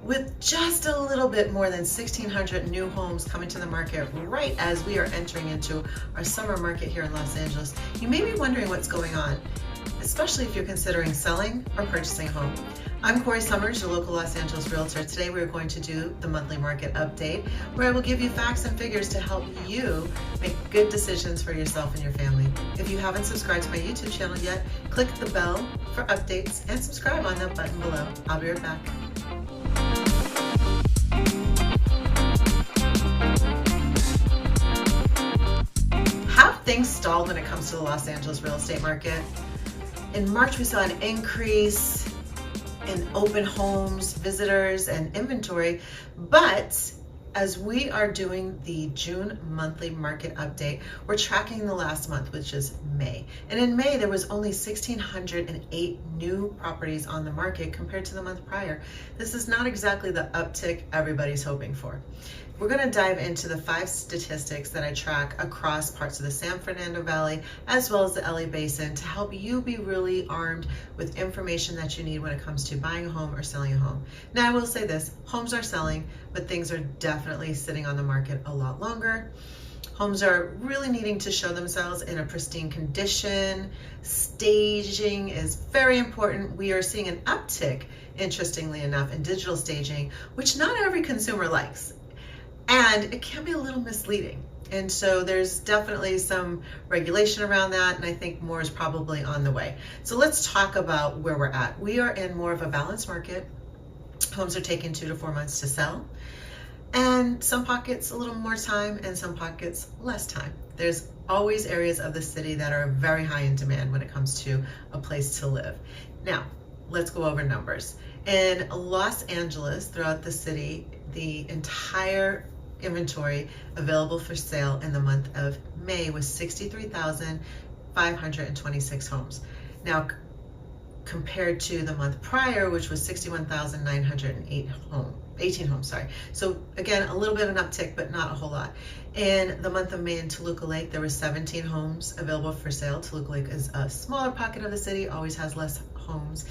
With just a little bit more than 1,600 new homes coming to the market right as we are entering into our summer market here in Los Angeles, you may be wondering what's going on, especially if you're considering selling or purchasing a home. I'm Corrie Sommers, your local Los Angeles realtor. Today we're going to do the monthly market update, where I will give you facts and figures to help you make good decisions for yourself and your family. If you haven't subscribed to my YouTube channel yet, click the bell for updates and subscribe on that button below. I'll be right back. Have things stalled when it comes to the Los Angeles real estate market? In March, we saw an increase in open homes, visitors, and inventory, but as we are doing the June monthly market update, we're tracking the last month, which is May. And in May, there was only 1,608 new properties on the market compared to the month prior. This is not exactly the uptick everybody's hoping for. We're going to dive into the 5 statistics that I track across parts of the San Fernando Valley as well as the LA Basin to help you be really armed with information that you need when it comes to buying a home or selling a home. Now, I will say this, homes are selling, but things are definitely sitting on the market a lot longer. Homes are really needing to show themselves in a pristine condition. Staging is very important. We are seeing an uptick, interestingly enough, in digital staging, which not every consumer likes. And it can be a little misleading. And so there's definitely some regulation around that, and I think more is probably on the way. So let's talk about where we're at. We are in more of a balanced market. Homes are taking 2 to 4 months to sell. And some pockets a little more time and some pockets less time. There's always areas of the city that are very high in demand when it comes to a place to live. Now, let's go over numbers. In Los Angeles, throughout the city, the entire inventory available for sale in the month of May was 63,526 homes. Now, compared to the month prior, which was 61,908 18 homes, sorry. So again, a little bit of an uptick, but not a whole lot. In the month of May in Toluca Lake, there were 17 homes available for sale. Toluca Lake is a smaller pocket of the city, always has less homes.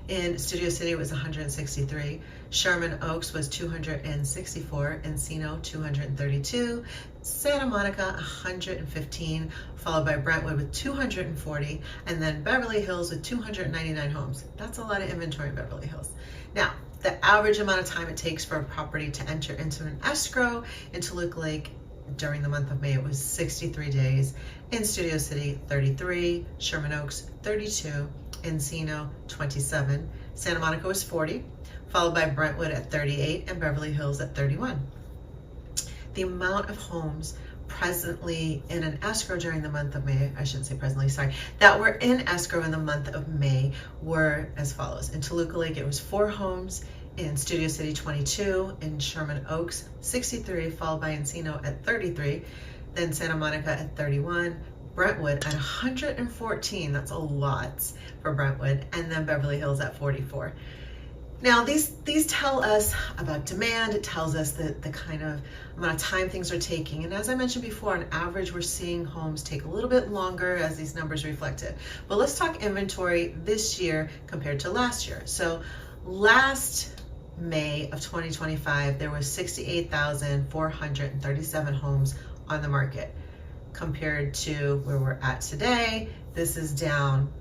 In Studio City, it was 163. Sherman Oaks was 264. Encino, 232. Santa Monica, 115, followed by Brentwood with 240, and then Beverly Hills with 299 homes. That's a lot of inventory in Beverly Hills. Now, the average amount of time it takes for a property to enter into an escrow in Toluca Lake during the month of May, it was 63 days. In Studio City, 33. Sherman Oaks, 32. Encino, 27. Santa Monica was 40, followed by Brentwood at 38 and Beverly Hills at 31. The amount of homes presently in an escrow during the month of May, I shouldn't say presently, sorry, that were in escrow in the month of May were as follows. In Toluca Lake, it was 4 homes. In Studio City, 22. In Sherman Oaks, 63, followed by Encino at 33. Then Santa Monica at 31. Brentwood at 114, that's a lot for Brentwood. And then Beverly Hills at 44. Now, these tell us about demand. It tells us the kind of amount of time things are taking. And as I mentioned before, on average, we're seeing homes take a little bit longer as these numbers reflect it. But let's talk inventory this year compared to last year. So last May of 2025, there was 68,437 homes on the market. Compared to where we're at today, this is down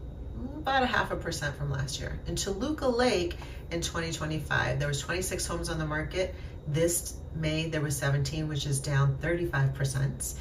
about 0.5% from last year. In Toluca Lake in 2025, there was 26 homes on the market. This May, there was 17, which is down 35%.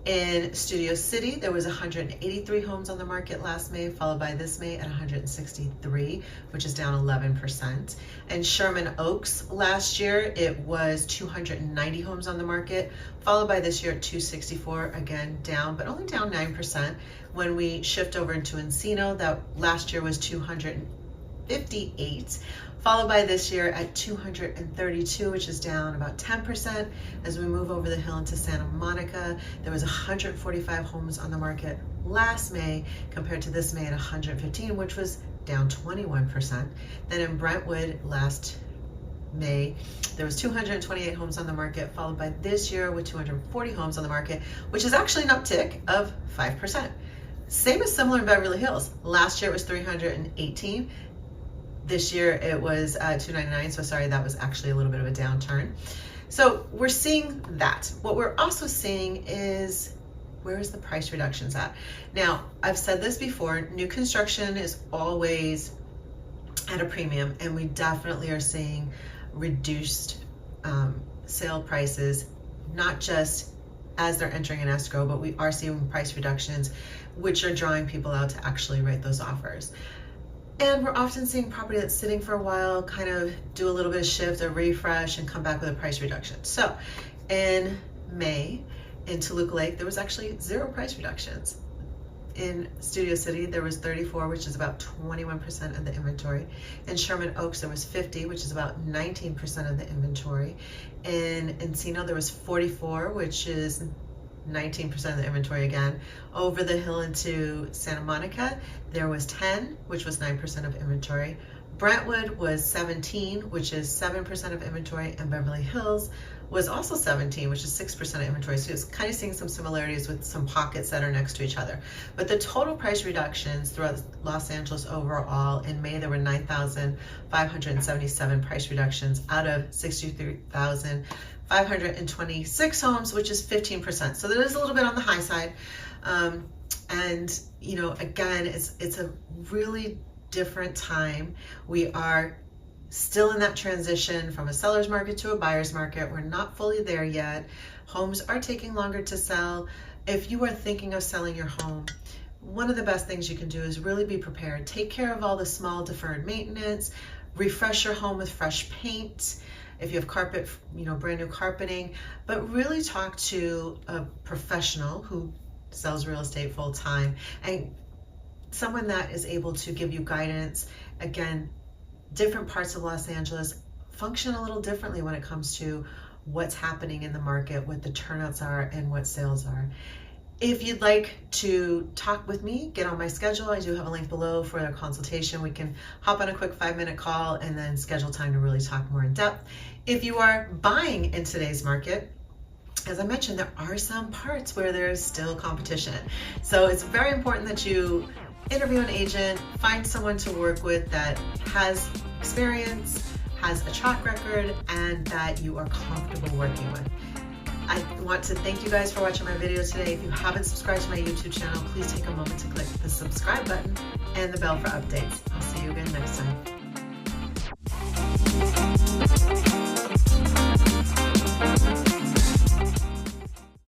In Studio City, there was 183 homes on the market last May, followed by this May at 163, which is down 11%. And Sherman Oaks last year, it was 290 homes on the market, followed by this year at 264, again down, but only down 9%. When we shift over into Encino, that last year was 258, followed by this year at 232, which is down about 10%. As we move over the hill into Santa Monica, there was 145 homes on the market last May compared to this May at 115, which was down 21%. Then in Brentwood last May, there was 228 homes on the market, followed by this year with 240 homes on the market, which is actually an uptick of 5%. Same as similar in Beverly Hills. Last year it was 318. This year it was $299, so sorry, that was actually a little bit of a downturn. So we're seeing that. What we're also seeing is, where is the price reductions at? Now, I've said this before, new construction is always at a premium, and we definitely are seeing reduced sale prices, not just as they're entering an escrow, but we are seeing price reductions, which are drawing people out to actually write those offers. And we're often seeing property that's sitting for a while kind of do a little bit of shift, a refresh, and come back with a price reduction. So in May, in Toluca Lake, there was actually 0 price reductions. In Studio City, there was 34, which is about 21% of the inventory. In Sherman Oaks, there was 50, which is about 19% of the inventory. In Encino, there was 44, which is 19% of the inventory again. Over the hill into Santa Monica, there was 10, which was 9% of inventory. Brentwood was 17, which is 7% of inventory, and Beverly Hills was also 17, which is 6% of inventory. So it's kind of seeing some similarities with some pockets that are next to each other. But the total price reductions throughout Los Angeles overall, in May there were 9,577 price reductions out of 63,526 homes, which is 15%. So that is a little bit on the high side. And you know, again, it's a really different time. We are still in that transition from a seller's market to a buyer's market. We're not fully there yet. Homes are taking longer to sell. If you are thinking of selling your home, one of the best things you can do is really be prepared. Take care of all the small deferred maintenance, refresh your home with fresh paint. If you have carpet, you know, brand new carpeting, but really talk to a professional who sells real estate full time, and someone that is able to give you guidance. Again, different parts of Los Angeles function a little differently when it comes to what's happening in the market, what the turnouts are, and what sales are. If you'd like to talk with me, get on my schedule. I do have a link below for a consultation. We can hop on a quick 5-minute call and then schedule time to really talk more in depth. If you are buying in today's market, as I mentioned, there are some parts where there's still competition. So it's very important that you interview an agent, find someone to work with that has experience, has a track record, and that you are comfortable working with. I want to thank you guys for watching my video today. If you haven't subscribed to my YouTube channel, please take a moment to click the subscribe button and the bell for updates. I'll see you again next time.